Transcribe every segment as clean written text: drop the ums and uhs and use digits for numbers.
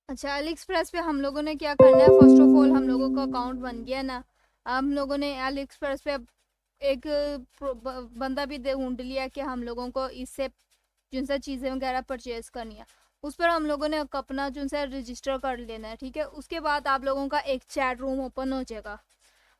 अच्छा, अली एक्सप्रेस पे हम लोगों ने क्या करना है, फर्स्ट ऑफ ऑल हम लोगों का अकाउंट बन गया ना। हम लोगों ने अली एक्सप्रेस पे एक बंदा भी ढूंढ लिया कि हम लोगों को इससे जिन सा चीज़ें वगैरह परचेज करनी है, उस पर हम लोगों ने अपना जो है रजिस्टर कर लेना है। ठीक है, उसके बाद आप लोगों का एक चैट रूम ओपन हो जाएगा।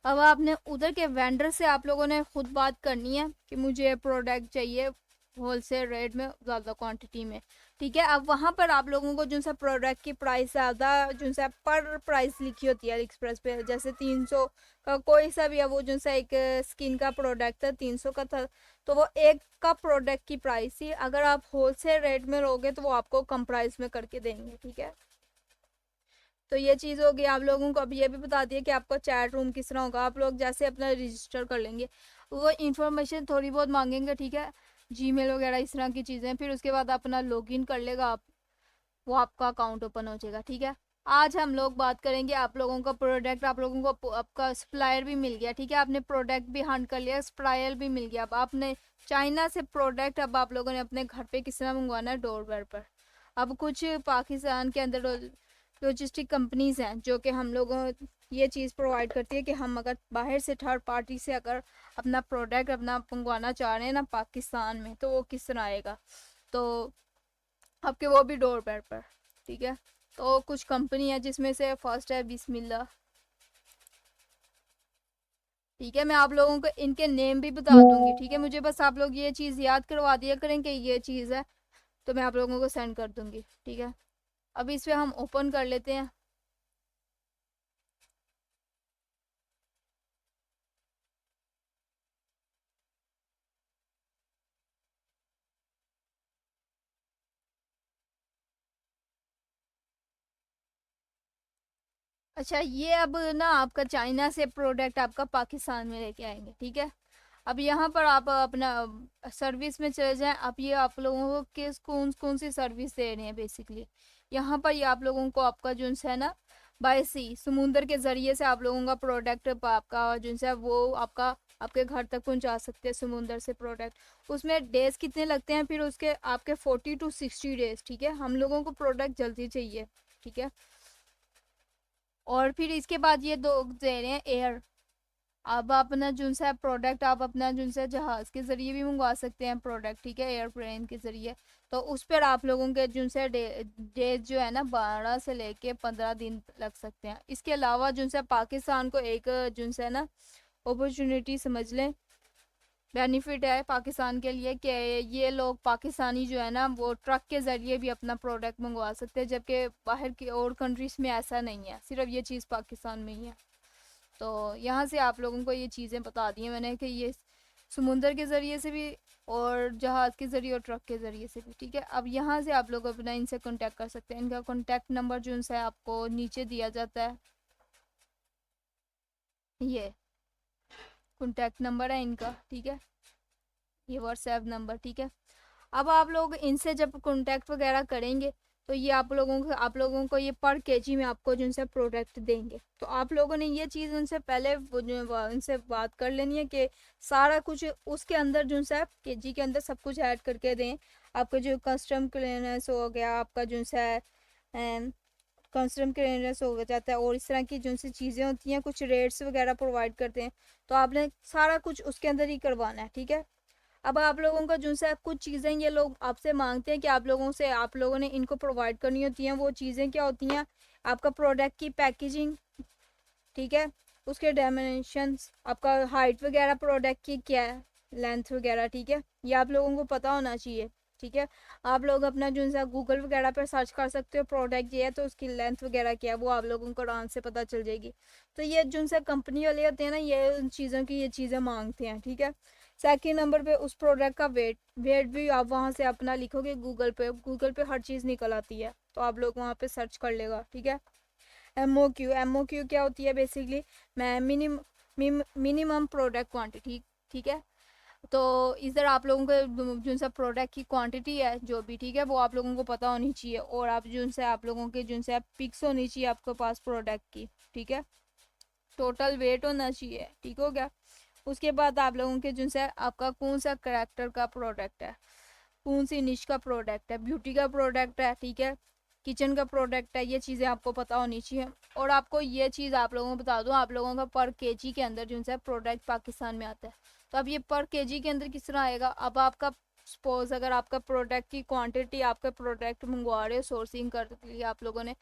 अब आपने उधर के वेंडर से आप लोगों ने खुद बात करनी है कि मुझे प्रोडक्ट चाहिए होलसेल रेट में, ज़्यादा क्वांटिटी में। ठीक है, अब वहाँ पर आप लोगों को जो सा प्रोडक्ट की प्राइस ज़्यादा जो सा पर प्राइस लिखी होती है एक्सप्रेस पे, जैसे 300 का कोई सा भी है, वो जो सा एक स्किन का प्रोडक्ट था 300 का था, तो वो एक का प्रोडक्ट की प्राइस थी। अगर आप होलसेल रेट में लोगे तो वो आपको कम प्राइस में करके देंगे। ठीक है, तो ये चीज़ होगी। आप लोगों को अब ये भी बता दिया कि आपका चैट रूम किस तरह होगा। आप लोग जैसे अपना रजिस्टर कर लेंगे, वो इन्फॉर्मेशन थोड़ी बहुत मांगेंगे। ठीक है, जीमेल वगैरह इस तरह की चीज़ें, फिर उसके बाद अपना लॉगिन कर लेगा आप, वो आपका अकाउंट ओपन हो जाएगा। ठीक है, आज हम लोग बात करेंगे आप लोगों का प्रोडक्ट, आप लोगों को आपका सप्लायर भी मिल गया। ठीक है, आपने प्रोडक्ट भी हंट कर लिया, सप्लायर भी मिल गया। अब आपने चाइना से प्रोडक्ट अब आप लोगों ने अपने घर पे किस तरह मंगवाना है, डोरवेल पर। अब कुछ पाकिस्तान के अंदर लॉजिस्टिक कंपनीज हैं जो कि हम लोगों ये चीज़ प्रोवाइड करती है कि हम अगर बाहर से थर्ड पार्टी से अगर अपना प्रोडक्ट अपना मंगवाना चाह रहे हैं ना पाकिस्तान में, तो वो किस तरह आएगा। तो आपके वो भी डोर पैर पर। ठीक है, तो कुछ कंपनी है जिसमें से फर्स्ट है बिस्मिल्लाह। ठीक है, मैं आप लोगों को इनके नेम भी बता दूंगी। ठीक है, मुझे बस आप लोग ये चीज़ याद करवा दिया करें कि ये चीज़ है, तो मैं आप लोगों को सेंड कर दूंगी। ठीक है, अब इस पे हम ओपन कर लेते हैं। अच्छा, ये अब ना आपका चाइना से प्रोडक्ट आपका पाकिस्तान में लेके आएंगे। ठीक है, अब यहाँ पर आप अपना सर्विस में चले जाएं। अब ये आप लोगों को किस कौन कौन सी सर्विस दे रहे हैं बेसिकली, यहाँ पर ये आप लोगों को आपका जो है ना बाय सी समुंदर के ज़रिए से आप लोगों का प्रोडक्ट आपका जो है वो आपका आपके घर तक पहुंचा सकते हैं समुंदर से प्रोडक्ट। उसमें डेज कितने लगते हैं, फिर उसके आपके 40 to 60 डेज। ठीक है, हम लोगों को प्रोडक्ट जल्दी चाहिए। ठीक है, और फिर इसके बाद ये दो दे रहे हैं एयर। अब अपना जो सा प्रोडक्ट आप अपना जो सा जहाज़ के ज़रिए भी मंगवा सकते हैं प्रोडक्ट। ठीक है, एयरप्लेन के ज़रिए, तो उस पर आप लोगों के जो से डेज जो है ना 12 से लेके 15 दिन लग सकते हैं। इसके अलावा जो सा पाकिस्तान को एक जो है ना अपॉर्चुनिटी समझ लें, बेनिफिट है पाकिस्तान के लिए कि ये लोग पाकिस्तानी जो है ना वो ट्रक के ज़रिए भी अपना प्रोडक्ट मंगवा सकते हैं, जबकि बाहर की और कंट्रीज़ में ऐसा नहीं है, सिर्फ ये चीज़ पाकिस्तान में ही है। तो यहाँ से आप लोगों को ये चीज़ें बता दी हैं मैंने कि ये समुंदर के ज़रिए से भी और जहाज़ के ज़रिए और ट्रक के ज़रिए से भी। ठीक है, अब यहाँ से आप लोग अपना इनसे कांटेक्ट कर सकते हैं। इनका कांटेक्ट नंबर जो है आपको नीचे दिया जाता है, ये कांटेक्ट नंबर है इनका। ठीक है, ये व्हाट्सएप नंबर। ठीक है, अब आप लोग इनसे जब कांटेक्ट वगैरह करेंगे तो ये आप लोगों को ये पर केजी में आपको जो है प्रोडक्ट देंगे। तो आप लोगों ने ये चीज़ उनसे पहले उनसे बात कर लेनी है कि सारा कुछ उसके अंदर जो है केजी के अंदर सब कुछ ऐड करके दें। आपका जो कस्टम क्लियरेंस हो गया, आपका जो है कस्टम क्लियरेंस हो जाता है, और इस तरह की जो सी चीज़ें होती हैं, कुछ रेट्स वगैरह प्रोवाइड करते हैं, तो आपने सारा कुछ उसके अंदर ही करवाना है। ठीक है, अब आप लोगों का जो है कुछ चीज़ें ये लोग आपसे मांगते हैं कि आप लोगों ने इनको प्रोवाइड करनी होती हैं। वो चीज़ें क्या होती हैं, आपका प्रोडक्ट की पैकेजिंग। ठीक है, उसके डायमेंशंस, आपका हाइट वगैरह प्रोडक्ट की क्या है, लेंथ वगैरह। ठीक है, ये आप लोगों को पता होना चाहिए। ठीक है, आप लोग अपना जो है गूगल वगैरह पर सर्च कर सकते हो, प्रोडक्ट ये है तो उसकी लेंथ वगैरह क्या है वो आप लोगों को आराम से पता चल जाएगी। तो ये जो है कंपनी वाले होते हैं ना, ये उन चीज़ों की ये चीज़ें मांगते हैं। ठीक है, सेकंड नंबर पे उस प्रोडक्ट का वेट भी आप वहाँ से अपना लिखोगे गूगल पे हर चीज़ निकल आती है, तो आप लोग वहाँ पे सर्च कर लेगा। ठीक है, एमओक्यू क्या होती है बेसिकली, मैं मिनिमम प्रोडक्ट क्वांटिटी। ठीक है, तो इधर आप लोगों को जो सा प्रोडक्ट की क्वांटिटी है जो भी, ठीक है, वो आप लोगों को पता होनी चाहिए, और आप जो से आप लोगों के जो है पिक्स होनी चाहिए आपके पास प्रोडक्ट की। ठीक है, टोटल वेट होना चाहिए। ठीक हो गया, उसके बाद आप लोगों के जो है आपका कौन सा करेक्टर का प्रोडक्ट है, कौन सी निश का प्रोडक्ट है, ब्यूटी का प्रोडक्ट है, ठीक है, किचन का प्रोडक्ट है, ये चीज़ें आपको पता होनी चाहिए। और आपको ये चीज़ आप लोगों को बता दूं, आप लोगों का पर केजी के अंदर जो है प्रोडक्ट पाकिस्तान में आता है। तो अब ये पर केजी के अंदर किस तरह आएगा, अब आपका सपोज अगर आपका प्रोडक्ट की क्वांटिटी, आपका प्रोडक्ट मंगवा रहे हो, सोर्सिंग कर लिया आप लोगों ने,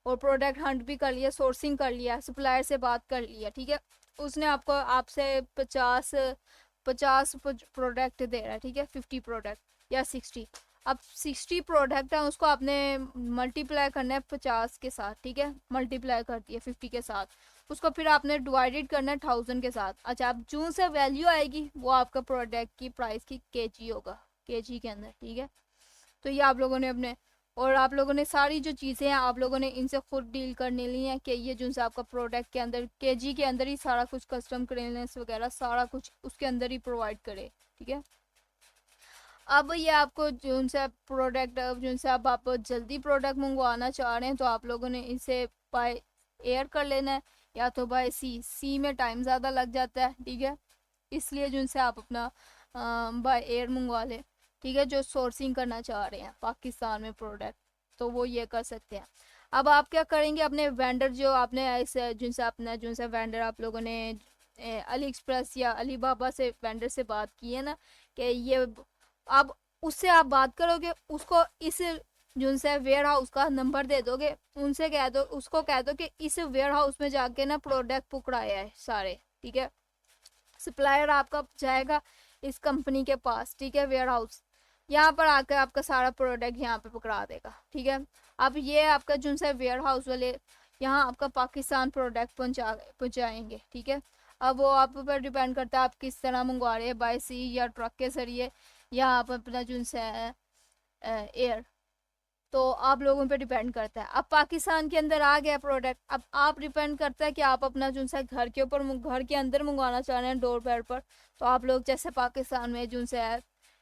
और प्रोडक्ट हंट भी कर लिया, सोर्सिंग कर लिया, सप्लायर से बात कर लिया, ठीक है, उसने आपको आपसे 50 प्रोडक्ट दे रहा है, ठीक है, 50 प्रोडक्ट या 60, अब 60 प्रोडक्ट है, उसको आपने मल्टीप्लाई करना है 50 के साथ, ठीक है, मल्टीप्लाई कर दिया 50 के साथ, उसको फिर आपने डिवाइडेड करना है 1000 के साथ। अच्छा, अब जून से वैल्यू आएगी वो आपका प्रोडक्ट की प्राइस की केजी होगा, केजी के अंदर, ठीक है। तो ये आप लोगों ने अपने, और आप लोगों ने सारी जो चीज़ें हैं आप लोगों ने इनसे खुद डील करने ली हैं कि ये जो आपका प्रोडक्ट के अंदर केजी के अंदर ही सारा कुछ कस्टम क्लीयरेंस वगैरह सारा कुछ उसके अंदर ही प्रोवाइड करे, ठीक है। अब ये आपको जो उनसे प्रोडक्ट जिनसे अब आप जल्दी प्रोडक्ट मंगवाना चाह रहे हैं तो आप लोगों ने इसे बाय एयर कर लेना है या तो बाय सी में टाइम ज़्यादा लग जाता है, ठीक है, इसलिए जिनसे आप अपना बाय एयर मंगवा लें, ठीक है, जो सोर्सिंग करना चाह रहे हैं पाकिस्तान में प्रोडक्ट, तो वो ये कर सकते हैं। अब आप क्या करेंगे, अपने वेंडर जो आपने ऐसे जिनसे अपना जिनसे वेंडर आप लोगों ने अली एक्सप्रेस या अली बाबा से वेंडर से बात की है ना कि ये, अब उससे आप बात करोगे, उसको इस जो से वेयर हाउस का नंबर दे दोगे, उनसे कह दो, उसको कह दो कि इस वेयर हाउस में जाके ना प्रोडक्ट पकड़ाया है सारे, ठीक है, सप्लायर आपका जाएगा इस कंपनी के पास, ठीक है, वेयर हाउस, यहाँ पर आकर आपका सारा प्रोडक्ट यहाँ पे पकड़ा देगा, ठीक है। अब ये आपका जो है वेयर हाउस वाले यहाँ आपका पाकिस्तान प्रोडक्ट पहुँचाएंगे, ठीक है। अब वो आप पर डिपेंड करता है आप किस तरह मंगवा रहे हैं, बाय सी या ट्रक के जरिए या आप अपना जो है एयर, तो आप लोगों पे डिपेंड करता है। अब पाकिस्तान के अंदर आ गया प्रोडक्ट, अब आप डिपेंड करता है कि आप अपना जो है घर के ऊपर घर के अंदर मंगवाना चाह रहे हैं डोर बेल पर, तो आप लोग जैसे पाकिस्तान में जो है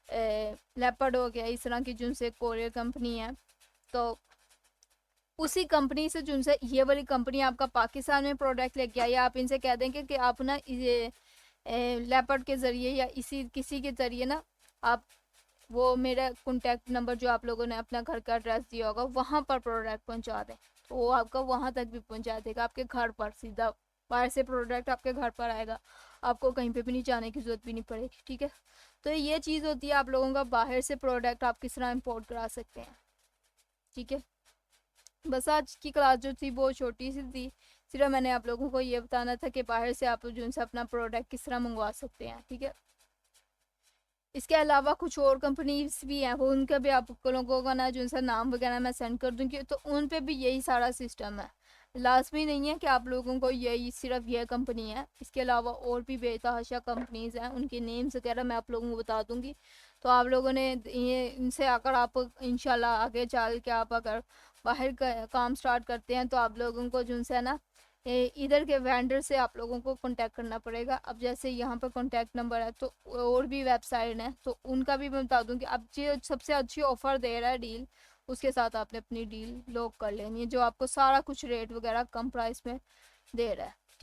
लेपर्ड हो गया, इस तरह की जो से कोरियर कंपनी है, तो उसी कंपनी से जो से ये वाली कंपनी आपका पाकिस्तान में प्रोडक्ट लेके आई, आप इनसे कह देंगे कि आप ना ये लेपर्ड के ज़रिए या इसी किसी के ज़रिए ना आप वो मेरा कॉन्टैक्ट नंबर जो आप लोगों ने अपना घर का एड्रेस दिया होगा वहाँ पर प्रोडक्ट पहुँचा दें, तो वो आपका वहाँ तक भी पहुँचा देगा, आपके घर पर सीधा बाहर से प्रोडक्ट आपके घर पर आएगा, आपको कहीं पे भी नहीं जाने की ज़रूरत भी नहीं पड़ेगी, ठीक है। तो ये चीज़ होती है आप लोगों का बाहर से प्रोडक्ट आप किस तरह इम्पोर्ट करा सकते हैं, ठीक है। बस आज की क्लास जो थी वो छोटी सी थी, सिर्फ मैंने आप लोगों को ये बताना था कि बाहर से आप जो है अपना प्रोडक्ट किस तरह मंगवा सकते हैं, ठीक है। इसके अलावा कुछ और कंपनीज भी हैं, वो उनका भी आप लोगों का ना जो सा नाम वगैरह मैं सेंड कर दूँगी, तो उन पे भी यही सारा सिस्टम है, लाजमी नहीं है कि आप लोगों को यही सिर्फ यह कंपनी है, इसके अलावा और भी बेतहाशा कंपनीज हैं, उनके नेम्स वगैरह मैं आप लोगों को बता दूँगी। तो आप लोगों ने ये इनसे अगर आप इंशाल्लाह आगे चल के आप अगर बाहर का काम स्टार्ट करते हैं तो आप लोगों को जो है ना इधर के वेंडर से आप लोगों को कांटेक्ट करना पड़ेगा। अब जैसे यहाँ पर कांटेक्ट नंबर है, तो और भी वेबसाइट है, तो उनका भी मैं बता दूँ कि अब जो सबसे अच्छी ऑफ़र दे रहा है डील, उसके साथ आपने अपनी डील लॉक कर लेनी है, जो आपको सारा कुछ रेट वगैरह कम प्राइस में दे रहा है।